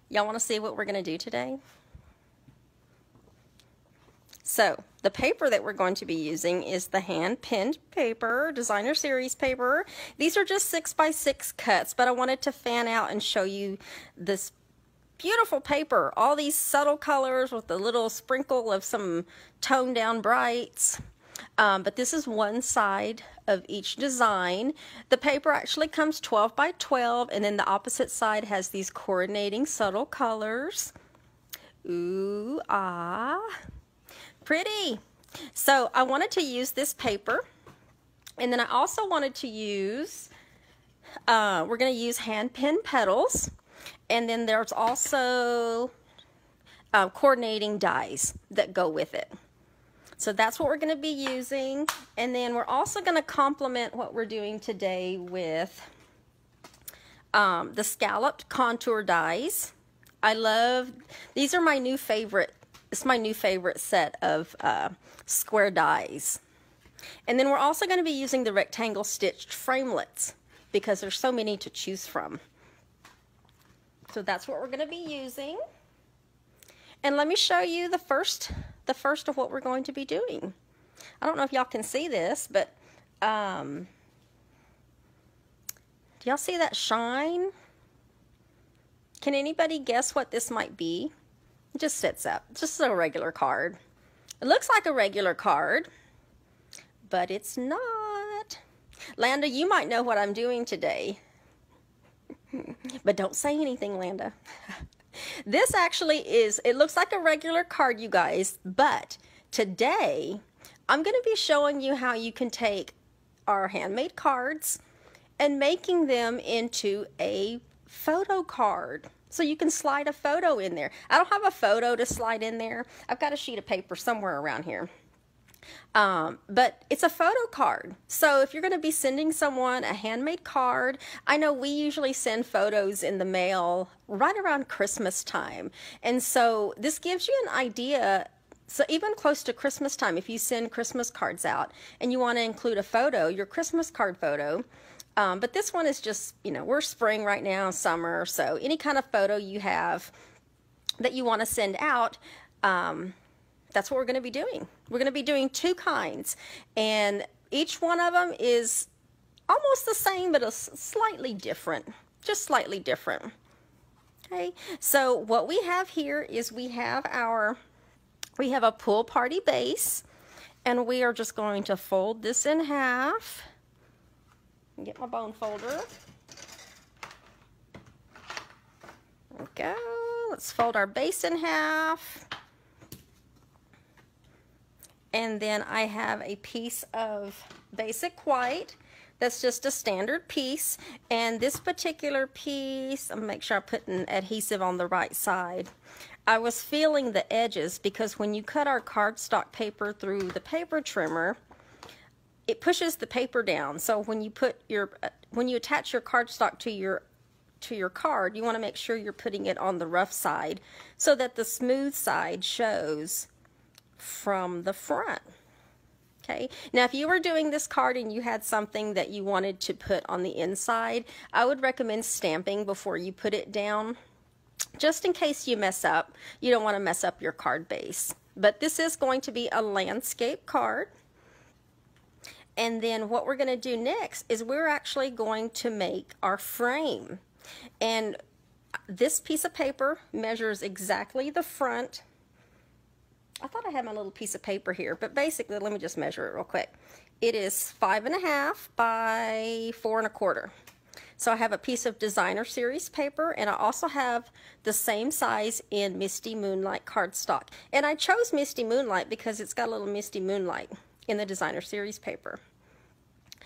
Y'all want to see what we're going to do today? So the paper that we're going to be using is the hand pinned paper, designer series paper. These are just 6x6 cuts, but I wanted to fan out and show you this beautiful paper, all these subtle colors with a little sprinkle of some toned down brights. But this is one side of each design. The paper actually comes 12 by 12, and then the opposite side has these coordinating subtle colors. Ooh, ah, pretty. So I wanted to use this paper, and then I also wanted to use, we're going to use hand pin petals, and then there's also coordinating dies that go with it. So that's what we're going to be using, and then we're also going to complement what we're doing today with the scalloped contour dies. I love, these are my new favorite, it's my new favorite set of square dies. And then we're also going to be using the rectangle stitched framelits because there's so many to choose from. So that's what we're going to be using. And let me show you the first of what we're going to be doing. I don't know if y'all can see this, but do y'all see that shine? Can anybody guess what this might be? It just sits up, just a regular card. It looks like a regular card, but it's not. Landa, you might know what I'm doing today, but don't say anything, Landa. This actually is, it looks like a regular card, you guys, but today I'm going to be showing you how you can take our handmade cards and making them into a photo card. So you can slide a photo in there. I don't have a photo to slide in there. I've got a sheet of paper somewhere around here. But it's a photo card. So if you're going to be sending someone a handmade card, I know we usually send photos in the mail right around Christmas time. And so this gives you an idea. So even close to Christmas time, if you send Christmas cards out and you want to include a photo, your Christmas card photo, but this one is just, you know, we're spring right now, summer, so any kind of photo you have that you want to send out, that's what we're going to be doing. We're going to be doing two kinds, and each one of them is almost the same, but slightly different, just slightly different. Okay, so what we have here is we have a pool party base, and we are just going to fold this in half. Get my bone folder. There we go. Let's fold our base in half. And then I have a piece of basic white that's just a standard piece. And this particular piece, I'm gonna make sure I put an adhesive on the right side. I was feeling the edges because when you cut our cardstock paper through the paper trimmer, it pushes the paper down. So when you put your when you attach your cardstock to your card, you want to make sure you're putting it on the rough side so that the smooth side shows from the front. Okay, now if you were doing this card and you had something that you wanted to put on the inside, I would recommend stamping before you put it down, just in case you mess up. You don't want to mess up your card base. But this is going to be a landscape card. And then what we're going to do next is we're actually going to make our frame. And this piece of paper measures exactly the front. I thought I had my little piece of paper here, but basically, let me just measure it real quick. It is 5.5 by 4 1/4. So I have a piece of designer series paper, and I also have the same size in Misty Moonlight cardstock. And I chose Misty Moonlight because it's got a little Misty Moonlight in the designer series paper.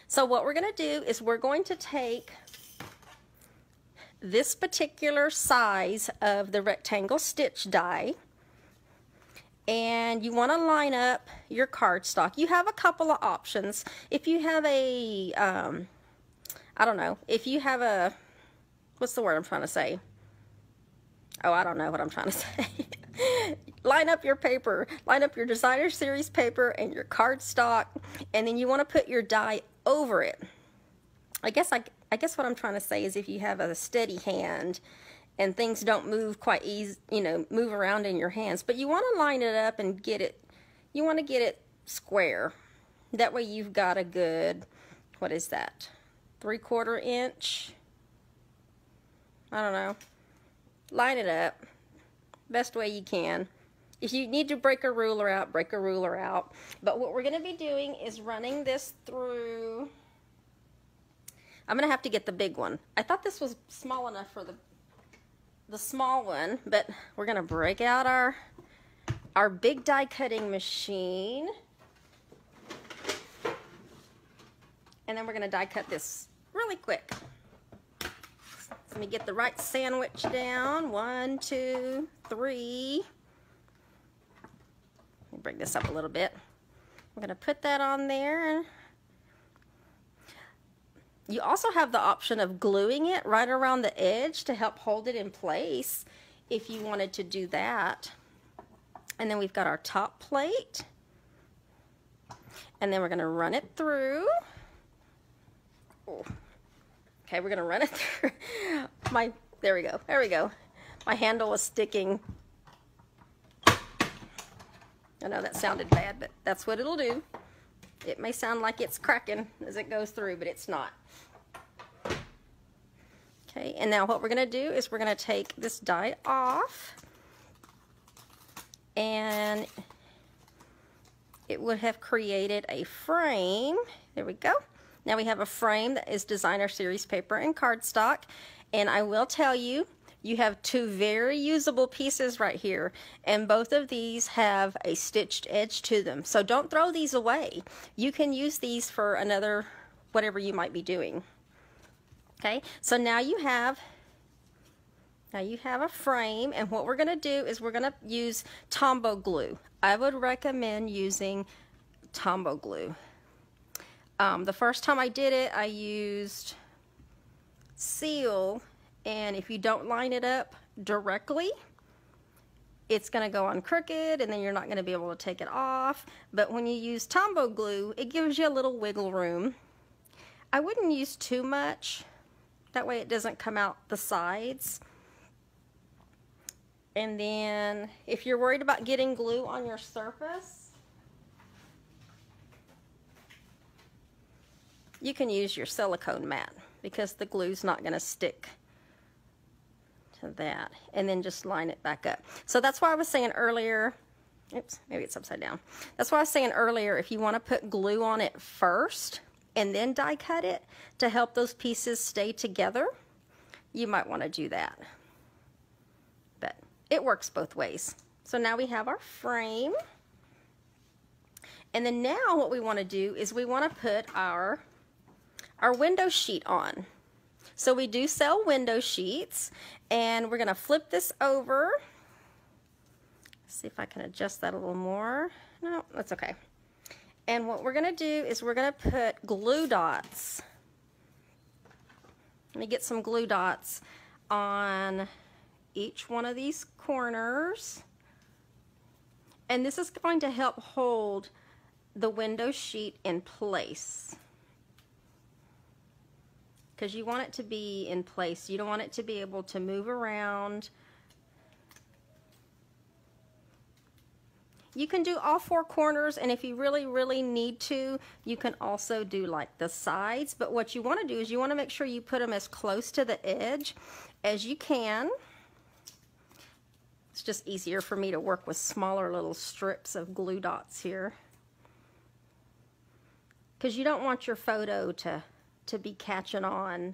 So what we're going to do is we're going to take this particular size of the rectangle stitch die, and you want to line up your cardstock. You have a couple of options. If you have a, I don't know, if you have a, what's the word I'm trying to say? Oh, I don't know what I'm trying to say. Line up your paper, line up your designer series paper and your cardstock, and then you want to put your die over it. I guess what I'm trying to say is if you have a steady hand and things don't move quite easy, you know, move around in your hands. But you want to line it up and get it, you want to get it square. That way you've got a good, what is that, 3/4 inch? I don't know. Line it up best way you can. If you need to break a ruler out, break a ruler out. But what we're going to be doing is running this through. I'm going to have to get the big one. I thought this was small enough for the small one, but we're going to break out our big die cutting machine. And then we're going to die cut this really quick. Let me get the right sandwich down. 1, 2, 3. Let me bring this up a little bit. I'm going to put that on there. You also have the option of gluing it right around the edge to help hold it in place if you wanted to do that. And then we've got our top plate. And then we're going to run it through. Oh. Okay, we're going to run it through there we go, there we go. My handle was sticking. I know that sounded bad, but that's what it'll do. It may sound like it's cracking as it goes through, but it's not. Okay, and now what we're going to do is we're going to take this die off, and it would have created a frame. There we go. Now we have a frame that is designer series paper and cardstock, and I will tell you, you have 2 very usable pieces right here, and both of these have a stitched edge to them. So don't throw these away. You can use these for another, whatever you might be doing. Okay, so now you have a frame, and what we're going to do is we're going to use Tombow glue. I would recommend using Tombow glue. The first time I did it, I used Seal, and if you don't line it up directly, it's going to go on crooked, and then you're not going to be able to take it off. But when you use Tombow glue, it gives you a little wiggle room. I wouldn't use too much, that way it doesn't come out the sides. And then if you're worried about getting glue on your surface, you can use your silicone mat because the glue's not going to stick to that. And then just line it back up. So that's why I was saying earlier, oops, maybe it's upside down. That's why I was saying earlier, if you want to put glue on it first and then die cut it to help those pieces stay together, you might want to do that. But it works both ways. So now we have our frame. And then now what we want to do is we want to put our window sheet on. So we do sell window sheets, and we're going to flip this over. Let's see if I can adjust that a little more. No, that's okay. And what we're going to do is we're going to put glue dots. Let me get some glue dots on each one of these corners. And this is going to help hold the window sheet in place, because you want it to be in place. You don't want it to be able to move around. You can do all 4 corners, and if you really, really need to, you can also do like the sides. But what you want to do is you want to make sure you put them as close to the edge as you can. It's just easier for me to work with smaller little strips of glue dots here, because you don't want your photo to be catching on,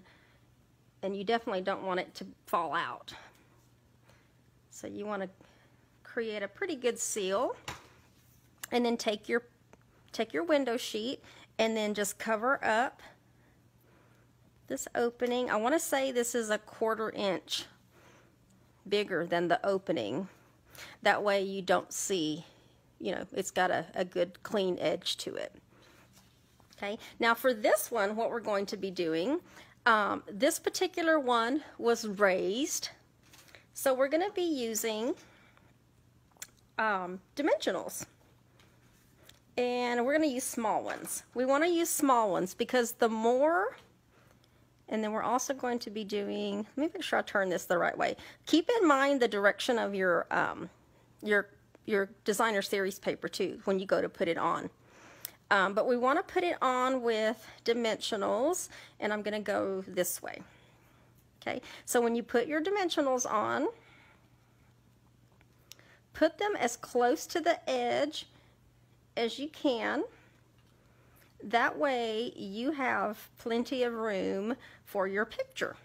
and you definitely don't want it to fall out. So you want to create a pretty good seal, and then take your window sheet and then just cover up this opening. I want to say this is 1/4 inch bigger than the opening. That way you don't see, you know, it's got a good clean edge to it. Okay, now for this one, what we're going to be doing, this particular one was raised, so we're going to be using dimensionals, and we're going to use small ones. We want to use small ones because the more, And then we're also going to be doing, let me make sure I turn this the right way. Keep in mind the direction of your designer series paper too when you go to put it on. But we want to put it on with dimensionals, and I'm going to go this way. Okay, so when you put your dimensionals on, put them as close to the edge as you can. That way you have plenty of room for your picture.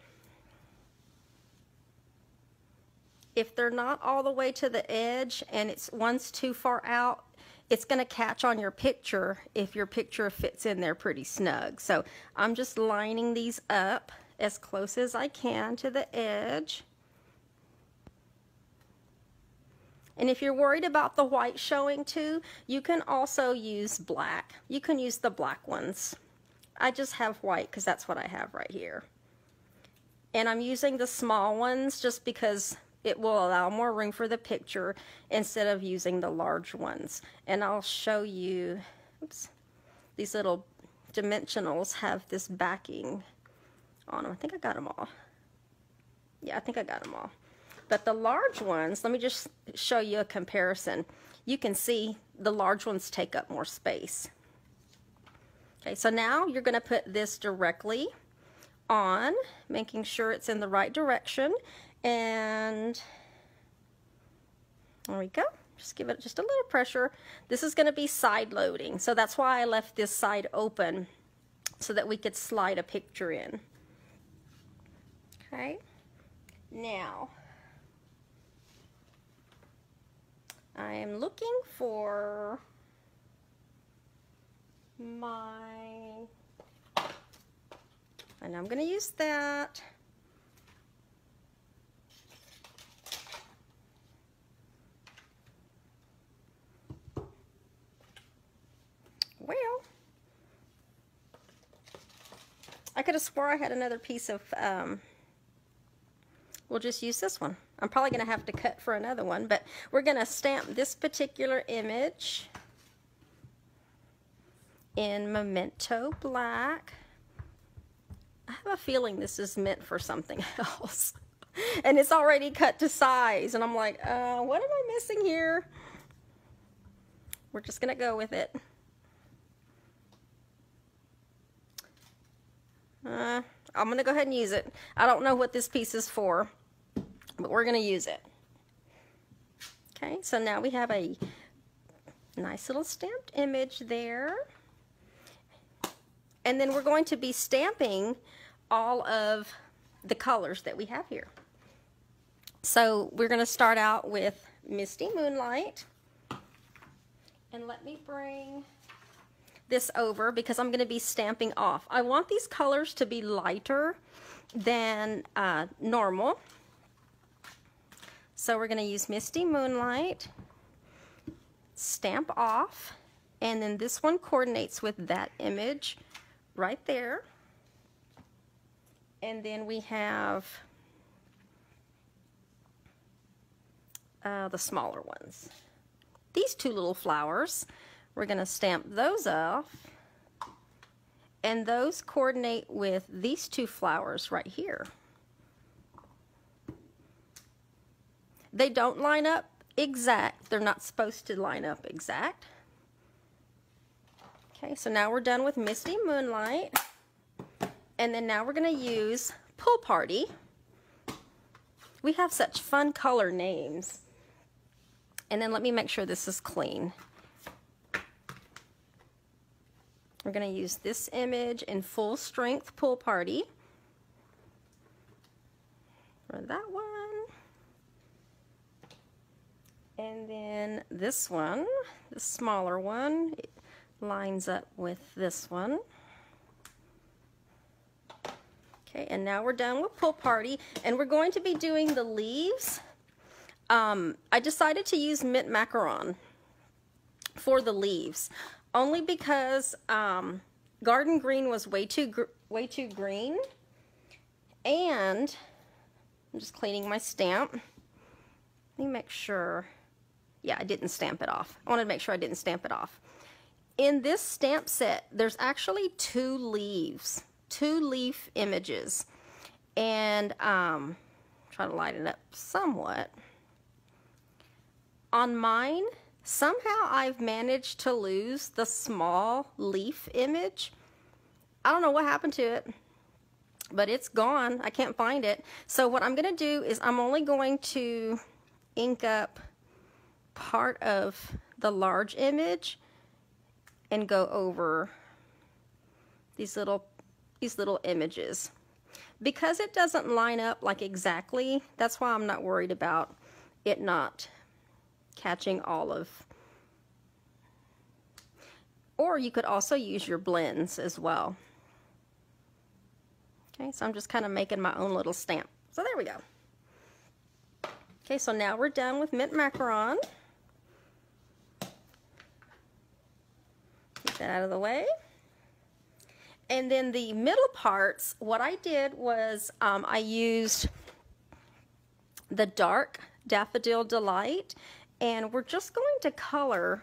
If they're not all the way to the edge and one's too far out, it's going to catch on your picture if your picture fits in there pretty snug. So I'm just lining these up as close as I can to the edge. And if you're worried about the white showing too, you can also use black. You can use the black ones. I just have white because that's what I have right here. And I'm using the small ones just because it will allow more room for the picture instead of using the large ones. And I'll show you, oops, these little dimensionals have this backing on them. I think I got them all. Yeah, I think I got them all. But the large ones, let me just show you a comparison. You can see the large ones take up more space. Okay, so now you're going to put this directly on, making sure it's in the right direction. And there we go. Just give it just a little pressure. This is going to be side loading, so that's why I left this side open so that we could slide a picture in. Okay, now I am looking for my, and I'm going to use that. Well, I could have swore I had another piece of, we'll just use this one. I'm probably going to have to cut for another one, but we're going to stamp this particular image in Memento Black. I have a feeling this is meant for something else. And it's already cut to size, and I'm like, what am I missing here? We're just going to go with it. I'm going to go ahead and use it. I don't know what this piece is for, but we're going to use it. Okay, so now we have a nice little stamped image there. And then we're going to be stamping all of the colors that we have here. So we're going to start out with Misty Moonlight. And let me bring this over because I'm going to be stamping off. I want these colors to be lighter than normal. So we're going to use Misty Moonlight, stamp off, and then this one coordinates with that image right there. And then we have the smaller ones. These two little flowers, we're going to stamp those off, and those coordinate with these two flowers right here. They don't line up exact. They're not supposed to line up exact. Okay, so now we're done with Misty Moonlight. And then now we're going to use Pool Party. We have such fun color names. And then let me make sure this is clean. We're going to use this image in Full Strength Pool Party for that one. And then this one, the smaller one, it lines up with this one. Okay, and now we're done with Pool Party, and we're going to be doing the leaves. I decided to use mint macaron for the leaves, only because garden green was way too green, and I'm just cleaning my stamp. Let me make sure. Yeah, I didn't stamp it off. I wanted to make sure I didn't stamp it off. In this stamp set, there's actually two leaves 2 leaf images. And try to light it up somewhat. On mine, somehow I've managed to lose the small leaf image. I don't know what happened to it, but it's gone. I can't find it. So what I'm going to do is I'm only going to ink up part of the large image and go over these little images. Because it doesn't line up like exactly, that's why I'm not worried about it not catching all of. Or you could also use your blends as well. Okay, so I'm just kind of making my own little stamp. So there we go. Okay, so now we're done with mint macaron. Get that out of the way. And then the middle parts, what I did was I used the dark Daffodil Delight, and we're just going to color,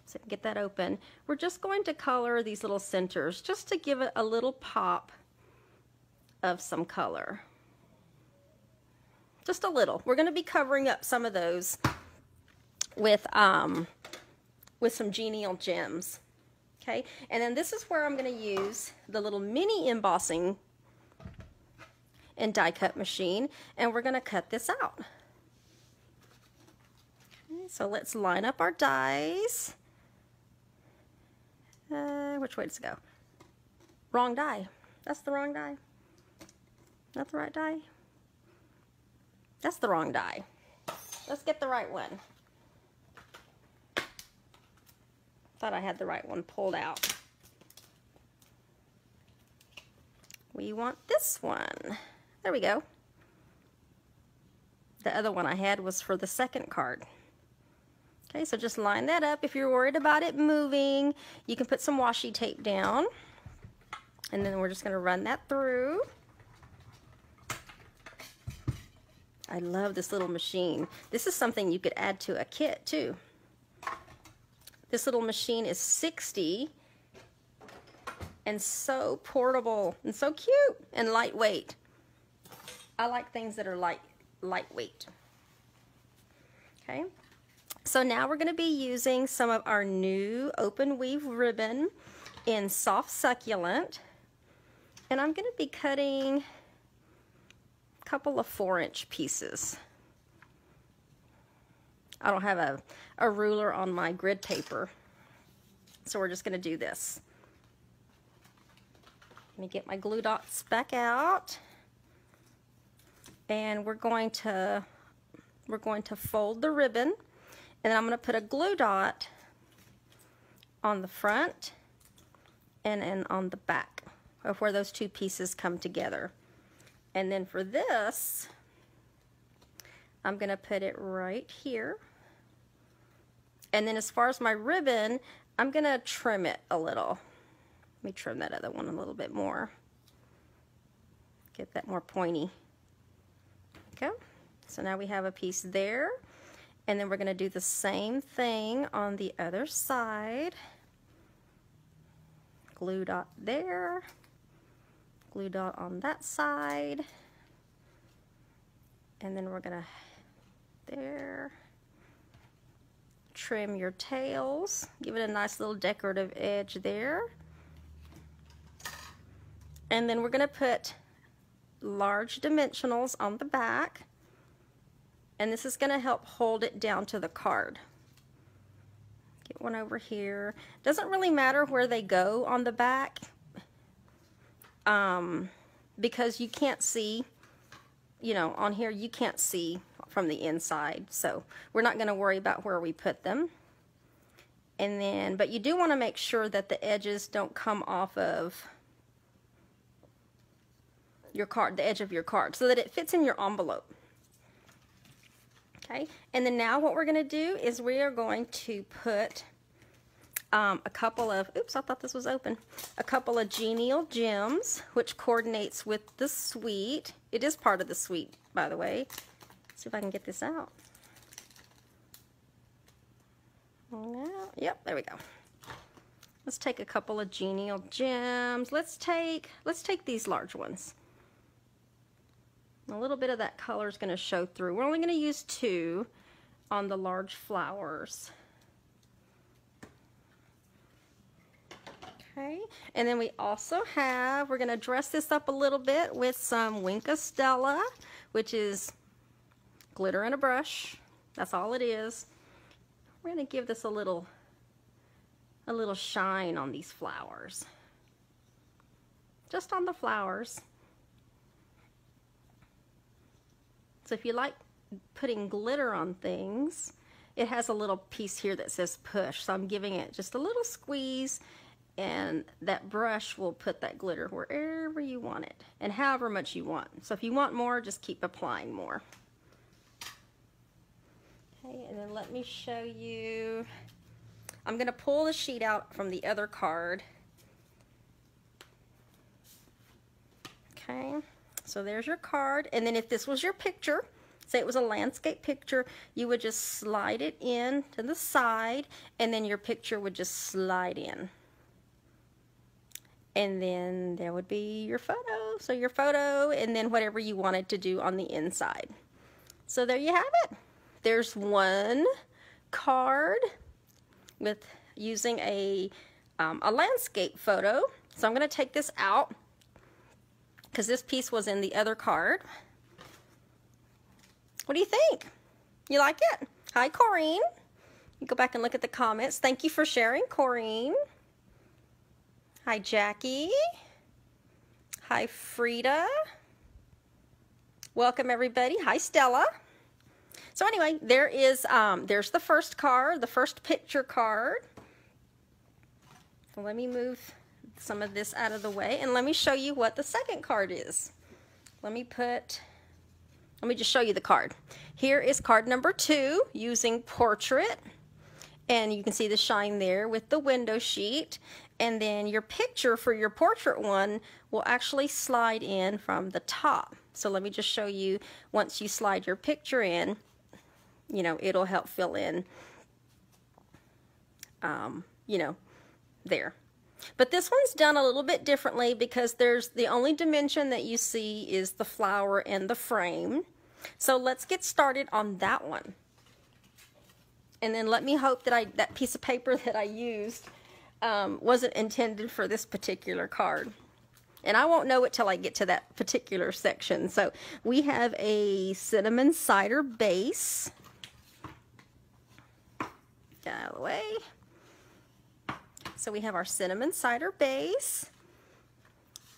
so get that open, we're just going to color these little centers just to give it a little pop of some color. Just a little. We're going to be covering up some of those with some genial gems. Okay, and then this is where I'm going to use the little mini embossing and die cut machine, and we're going to cut this out. Okay, so let's line up our dies. Which way does it go? Wrong die. That's the wrong die. Not the right die. That's the wrong die. Let's get the right one. Thought I had the right one pulled out. We want this one. There we go. The other one I had was for the second card. Okay, so just line that up. If you're worried about it moving, you can put some washi tape down. And then we're just going to run that through. I love this little machine. This is something you could add to a kit too. This little machine is $60 and so portable and so cute and lightweight. I like things that are lightweight. Okay, so now we're going to be using some of our new open weave ribbon in Soft Succulent, and I'm going to be cutting a couple of 4-inch pieces. I don't have a ruler on my grid paper, so we're just going to do this. Let me get my glue dots back out, and we're going to fold the ribbon, and then I'm going to put a glue dot on the front and on the back of where those two pieces come together. And then for this, I'm going to put it right here. And then as far as my ribbon, I'm going to trim it a little. Let me trim that other one a little bit more. Get that more pointy. Okay. So now we have a piece there. And then we're going to do the same thing on the other side. Glue dot there. Glue dot on that side. And then we're going to, there. Trim your tails, give it a nice little decorative edge there. And then we're going to put large dimensionals on the back, and this is going to help hold it down to the card. Get one over here. Doesn't really matter where they go on the back, because you can't see, you know, on here you can't see from the inside, so we're not going to worry about where we put them. And then, but you do want to make sure that the edges don't come off of your card, the edge of your card, so that it fits in your envelope. Okay, and then now what we're going to do is we are going to put a couple of, oops, I thought this was open, a couple of genial gems, which coordinates with the suite. It is part of the suite, by the way. See if I can get this out. Yep, there we go. Let's take a couple of genial gems. Let's take these large ones. A little bit of that color is going to show through. We're only going to use 2 on the large flowers. Okay, and then we also have, we're going to dress this up a little bit with some Wink of Stella, which is glitter and a brush. That's all it is. We're going to give this a little shine on these flowers. Just on the flowers. So if you like putting glitter on things, it has a little piece here that says push. So I'm giving it just a little squeeze, and that brush will put that glitter wherever you want it and however much you want. So if you want more, just keep applying more. Okay, and then let me show you. I'm going to pull the sheet out from the other card. Okay, so there's your card. And then if this was your picture, say it was a landscape picture, you would just slide it in to the side, and then your picture would just slide in. And then there would be your photo. So your photo, and then whatever you wanted to do on the inside. So there you have it. There's one card with using a landscape photo. So I'm going to take this out because this piece was in the other card. What do you think? You like it? Hi, Corrine. You go back and look at the comments. Thank you for sharing, Corrine. Hi, Jackie. Hi, Frida. Welcome, everybody. Hi, Stella. So anyway, there's the first card, the first picture card. So let me move some of this out of the way, and let me show you what the second card is. Let me just show you the card. Here is card number 2 using portrait, and you can see the shine there with the window sheet. And then your picture for your portrait one will actually slide in from the top. So let me just show you, once you slide your picture in, you know, it'll help fill in, you know, there. But this one's done a little bit differently because there's the only dimension that you see is the flower and the frame. So let's get started on that one. And then let me hope that that piece of paper that I used wasn't intended for this particular card. And I won't know it till I get to that particular section. So we have a cinnamon cider base. Get out of the way. So we have our cinnamon cider base.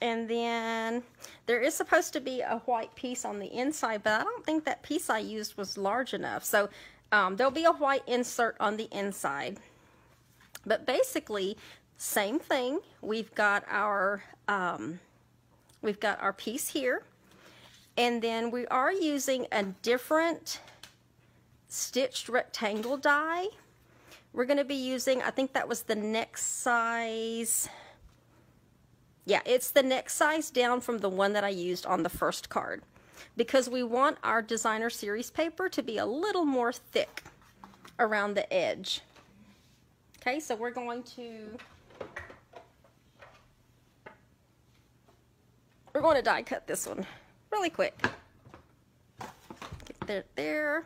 And then there is supposed to be a white piece on the inside, but I don't think that piece I used was large enough. So there'll be a white insert on the inside. But basically, same thing. We've got our piece here, and then we are using a different stitched rectangle die. We're going to be using, I think that was the next size. Yeah, it's the next size down from the one that I used on the first card, because we want our designer series paper to be a little more thick around the edge. Okay, so we're going to die cut this one really quick. Get that there.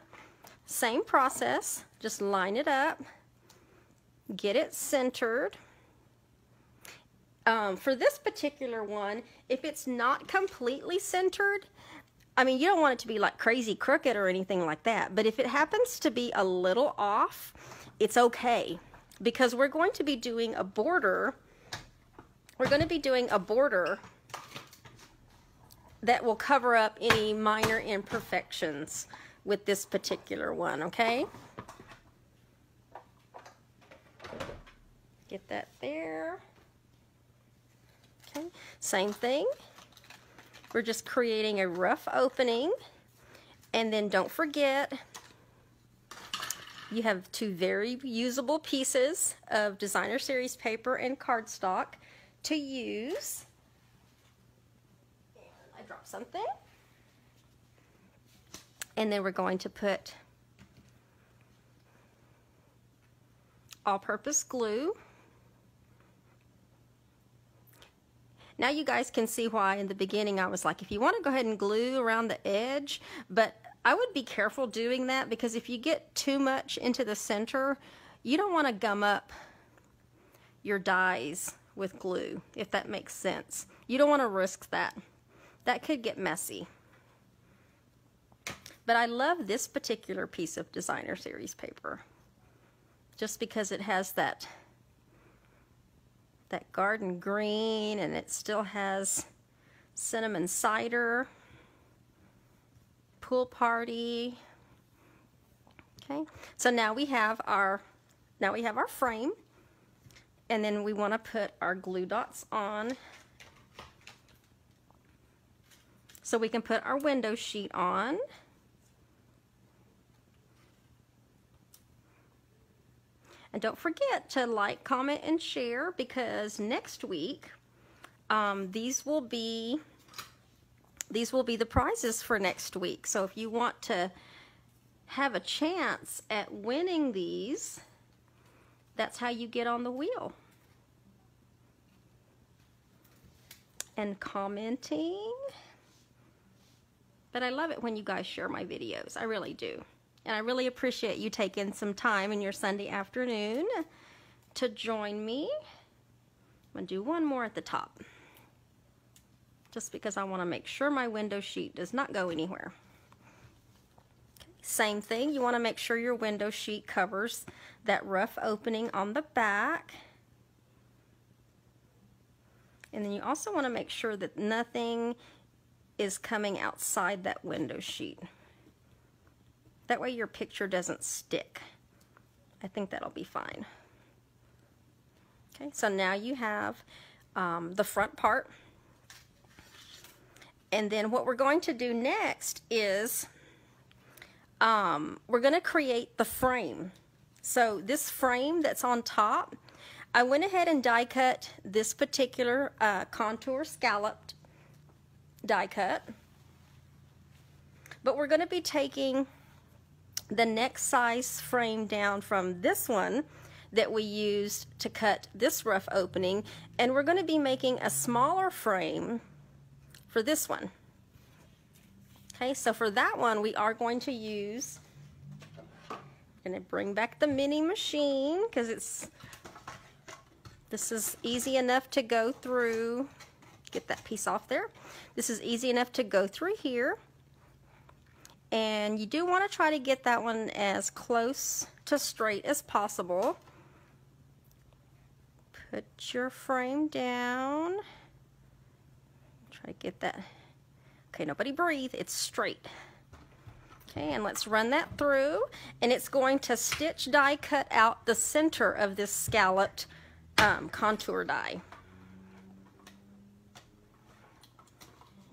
Same process, just line it up, get it centered. For this particular one, if it's not completely centered, I mean, you don't want it to be like crazy crooked or anything like that, but if it happens to be a little off, it's okay. Because we're going to be doing a border. We're going to be doing a border that will cover up any minor imperfections with this particular one, okay? Get that there. Okay, same thing. We're just creating a rough opening, and then don't forget, you have 2 very usable pieces of designer series paper and cardstock to use. I dropped something. And then we're going to put all-purpose glue Now you guys can see why in the beginning I was like, if you want to go ahead and glue around the edge, but I would be careful doing that, because if you get too much into the center, you don't want to gum up your dies with glue, if that makes sense. You don't want to risk that. That could get messy. But I love this particular piece of designer series paper, just because it has that garden green, and it still has cinnamon cider, pool party. Okay, so now we have our frame, and then we want to put our glue dots on so we can put our window sheet on. And don't forget to like, comment, and share, because next week these will be the prizes for next week. So if you want to have a chance at winning these, that's how you get on the wheel. And commenting. But I love it when you guys share my videos. I really do. And I really appreciate you taking some time in your Sunday afternoon to join me. I'm going to do one more at the top, just because I want to make sure my window sheet does not go anywhere. Okay. Same thing, you want to make sure your window sheet covers that rough opening on the back. And then you also want to make sure that nothing is coming outside that window sheet. That way your picture doesn't stick. I think that'll be fine. Okay, so now you have the front part. And then what we're going to do next is we're going to create the frame. So this frame that's on top, I went ahead and die cut this particular contour scalloped die cut. But we're going to be taking the next size frame down from this one that we used to cut this rough opening, and we're going to be making a smaller frame for this one. Okay, so for that one we are going to use, I'm going to bring back the mini machine, because this is easy enough to go through. Get that piece off there. This is easy enough to go through here. And you do want to try to get that one as close to straight as possible. Put your frame down. Try to get that. Okay, nobody breathe. It's straight. Okay, and let's run that through. And it's going to stitch die cut out the center of this scalloped contour die.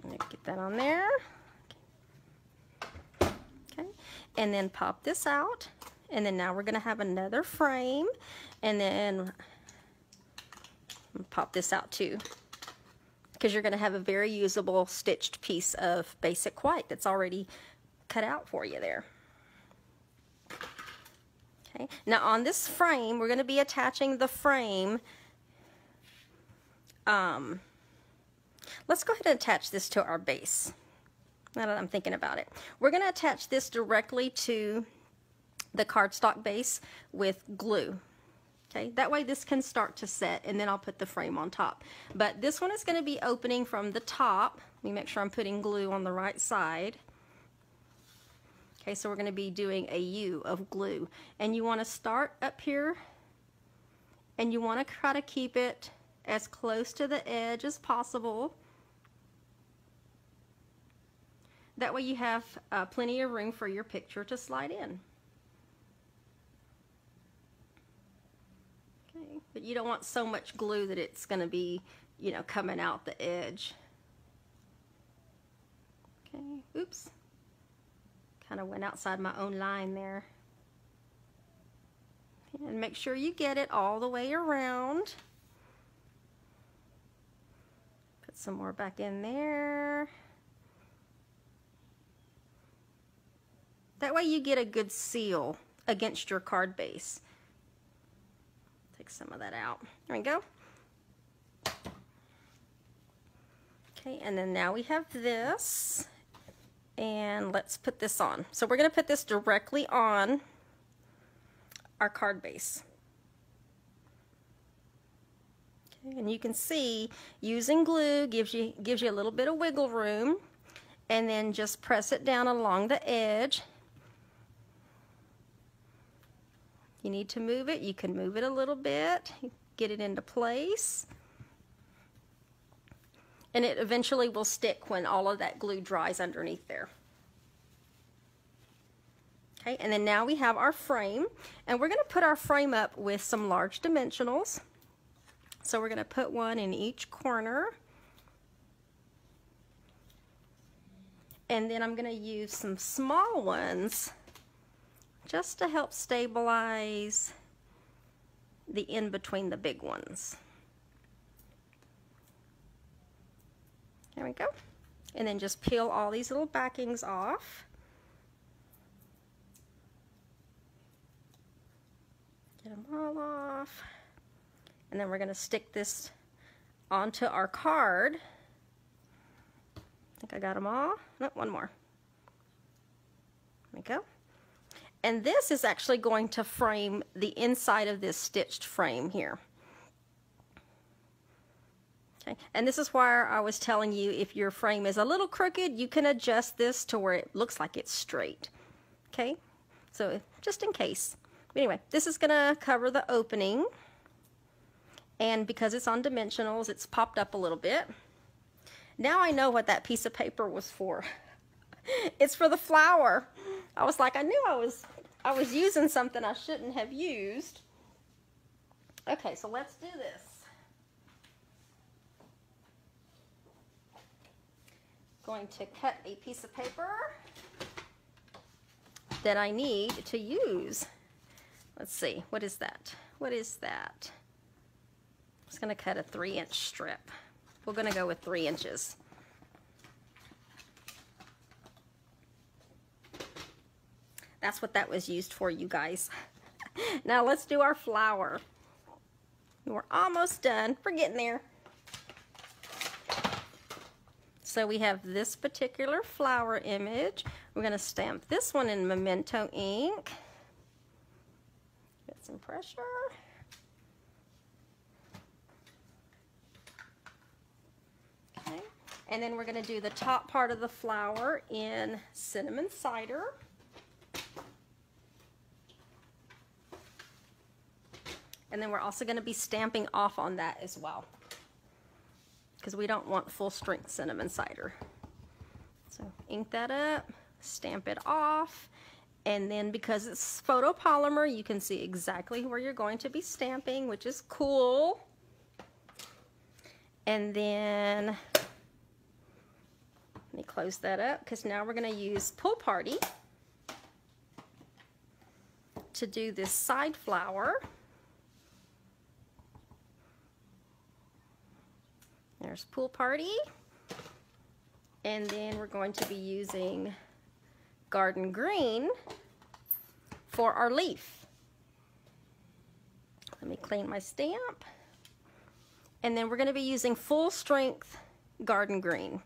I'm going to get that on there. And then pop this out, and then now we're going to have another frame, and then pop this out too, because you're going to have a very usable stitched piece of basic white that's already cut out for you there. Okay, now on this frame we're going to be attaching the frame. Let's go ahead and attach this to our base. Now that I'm thinking about it, we're going to attach this directly to the cardstock base with glue. Okay, that way this can start to set, and then I'll put the frame on top. But this one is going to be opening from the top. Let me make sure I'm putting glue on the right side. Okay, so we're going to be doing a U of glue, and you want to start up here, and you want to try to keep it as close to the edge as possible. That way you have plenty of room for your picture to slide in. Okay, but you don't want so much glue that it's going to be, you know, coming out the edge. Okay, oops. Kind of went outside my own line there. Okay, and make sure you get it all the way around. Put some more back in there. That way you get a good seal against your card base. Take some of that out. There we go. Okay, and then now we have this, and let's put this on. So we're going to put this directly on our card base. Okay, and you can see using glue gives you a little bit of wiggle room, and then just press it down along the edge. You need to move it, you can move it a little bit, get it into place. And it eventually will stick when all of that glue dries underneath there. Okay, and then now we have our frame, and we're going to put our frame up with some large dimensionals. So we're going to put one in each corner. And then I'm going to use some small ones just to help stabilize the in between the big ones. There we go. And then just peel all these little backings off. Get them all off. And then we're going to stick this onto our card. I think I got them all. Nope, one more. There we go. And this is actually going to frame the inside of this stitched frame here. Okay, and this is why I was telling you, if your frame is a little crooked, you can adjust this to where it looks like it's straight. Okay, so just in case. Anyway, this is going to cover the opening, and because it's on dimensionals, it's popped up a little bit. Now I know what that piece of paper was for. It's for the flower. I was like, I knew I was using something I shouldn't have used. Okay, so let's do this. Going to cut a piece of paper that I need to use. Let's see, what is that? What is that? I'm just going to cut a 3-inch strip. We're going to go with 3 inches. That's what that was used for, you guys. Now let's do our flower. We're almost done. We're getting there. So we have this particular flower image. We're going to stamp this one in Memento ink. Get some pressure. Okay. And then we're going to do the top part of the flower in cinnamon cider. And then we're also going to be stamping off on that as well, because we don't want full strength cinnamon cider. So ink that up, stamp it off, and then because it's photopolymer, you can see exactly where you're going to be stamping, which is cool. And then let me close that up, because now we're going to use Pool Party to do this side flower. There's Pool Party, and then we're going to be using Garden Green for our leaf. Let me clean my stamp, and then we're going to be using full strength Garden Green.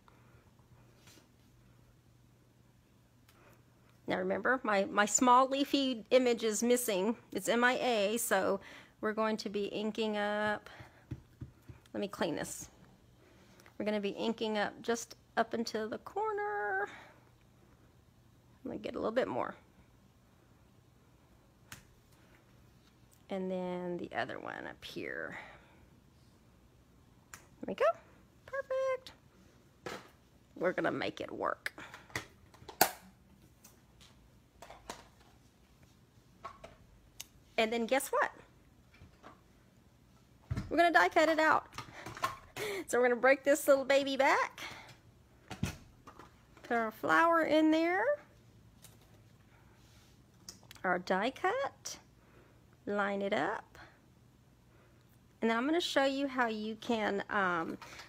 Now remember, my small leafy image is missing. It's MIA, so we're going to be inking up. Let me clean this. We're going to be inking up just up into the corner. Let me get a little bit more. And then the other one up here. There we go. Perfect. We're going to make it work. And then guess what? We're going to die cut it out. So we're going to break this little baby back, put our flower in there, our die cut, line it up, and then I'm going to show you how you can,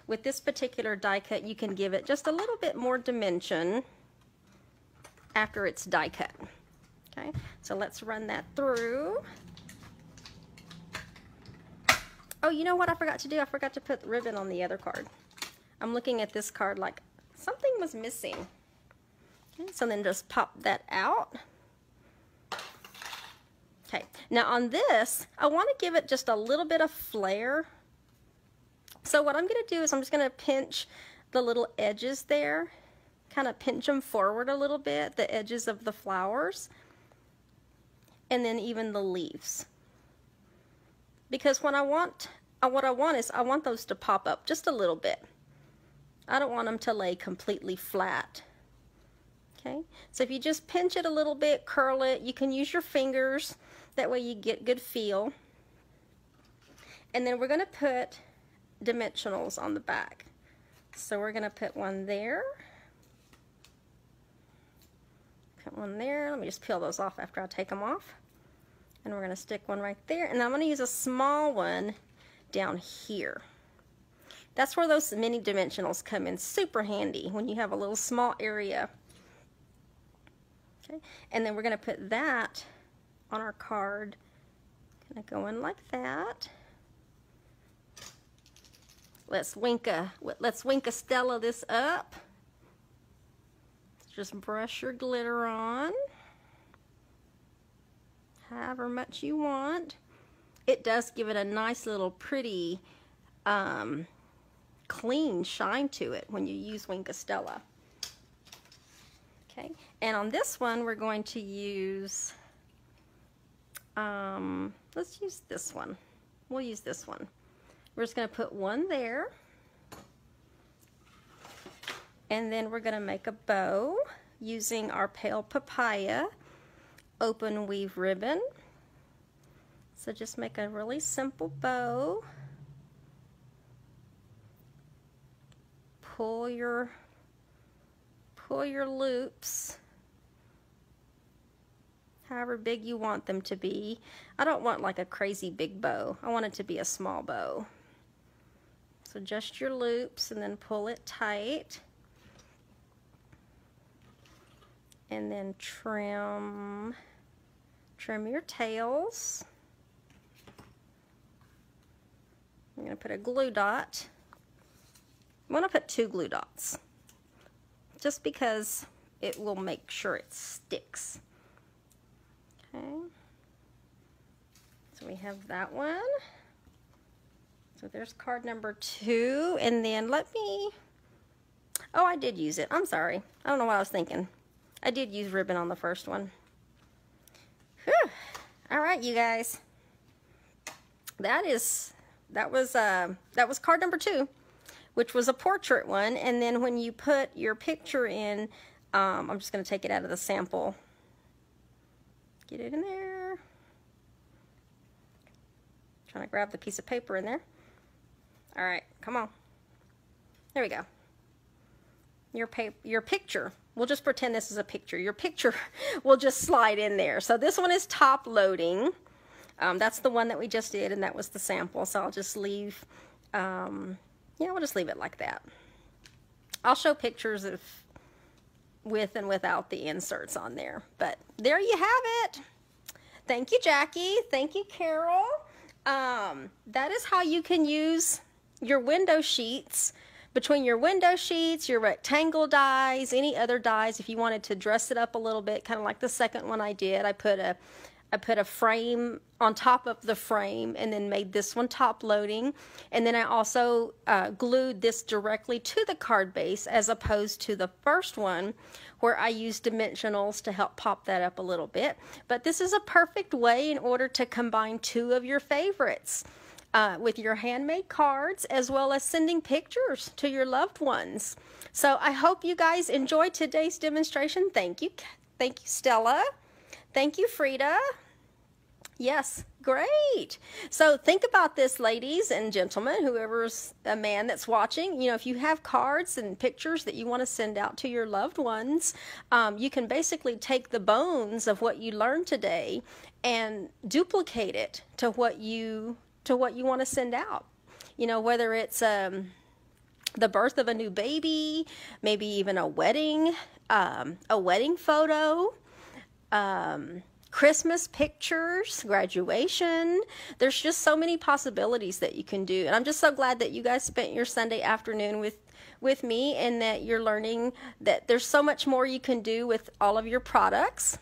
with this particular die cut, you can give it just a little bit more dimension after it's die cut. Okay, so let's run that through. Oh, you know what I forgot to do? I forgot to put ribbon on the other card. I'm looking at this card like something was missing. Okay, so then just pop that out. Okay, now on this, I want to give it just a little bit of flair. So what I'm going to do is I'm just going to pinch the little edges there, kind of pinch them forward a little bit, the edges of the flowers, and then even the leaves. Because what I want is I want those to pop up just a little bit. I don't want them to lay completely flat. Okay, so if you just pinch it a little bit, curl it, you can use your fingers, that way you get good feel. And then we're going to put dimensionals on the back. So we're going to put one there, put one there. Let me just peel those off after I take them off. And we're going to stick one right there. And I'm going to use a small one down here. That's where those mini dimensionals come in super handy, when you have a little small area. Okay, and then we're going to put that on our card. Going to go in like that. Let's Winka Stella this up. Just brush your glitter on, however much you want. It does give it a nice little pretty clean shine to it when you use Winka Stella. Okay, and on this one we're going to use, let's use this one. We'll use this one. We're just going to put one there, and then we're going to make a bow using our Pale Papaya open weave ribbon. So just make a really simple bow. Pull your loops however big you want them to be. I don't want like a crazy big bow. I want it to be a small bow. So adjust your loops and then pull it tight. And then trim your tails. I'm going to put a glue dot. I want to put 2 glue dots, just because it will make sure it sticks. Okay, so we have that one. So there's card number 2, and then let me, oh, I did use it. I'm sorry. I don't know what I was thinking. I did use ribbon on the first one. Whew. All right, you guys. That was card number 2, which was a portrait one. And then when you put your picture in, I'm just going to take it out of the sample. Get it in there. Trying to grab the piece of paper in there. All right, come on. There we go. Your picture. We'll just pretend this is a picture. Your picture will just slide in there. So this one is top loading. That's the one that we just did, and that was the sample. So I'll just leave, yeah, we'll just leave it like that. I'll show pictures of with and without the inserts on there. But there you have it. Thank you, Jackie. Thank you, Carol. That is how you can use your window sheets. Between your window sheets, your rectangle dies, any other dies, if you wanted to dress it up a little bit, kind of like the second one I did. I put a frame on top of the frame and then made this one top loading. And then I also glued this directly to the card base, as opposed to the first one where I used dimensionals to help pop that up a little bit. But this is a perfect way in order to combine 2 of your favorites with your handmade cards, as well as sending pictures to your loved ones. So I hope you guys enjoyed today's demonstration. Thank you. Thank you, Stella. Thank you, Frida. Yes, great. So think about this, ladies and gentlemen, whoever's a man that's watching. You know, if you have cards and pictures that you want to send out to your loved ones, you can basically take the bones of what you learned today and duplicate it to what you want to send out. You know, whether it's the birth of a new baby, maybe even a wedding photo, Christmas pictures, graduation. There's just so many possibilities that you can do. And I'm just so glad that you guys spent your Sunday afternoon with me, and that you're learning that there's so much more you can do with all of your products.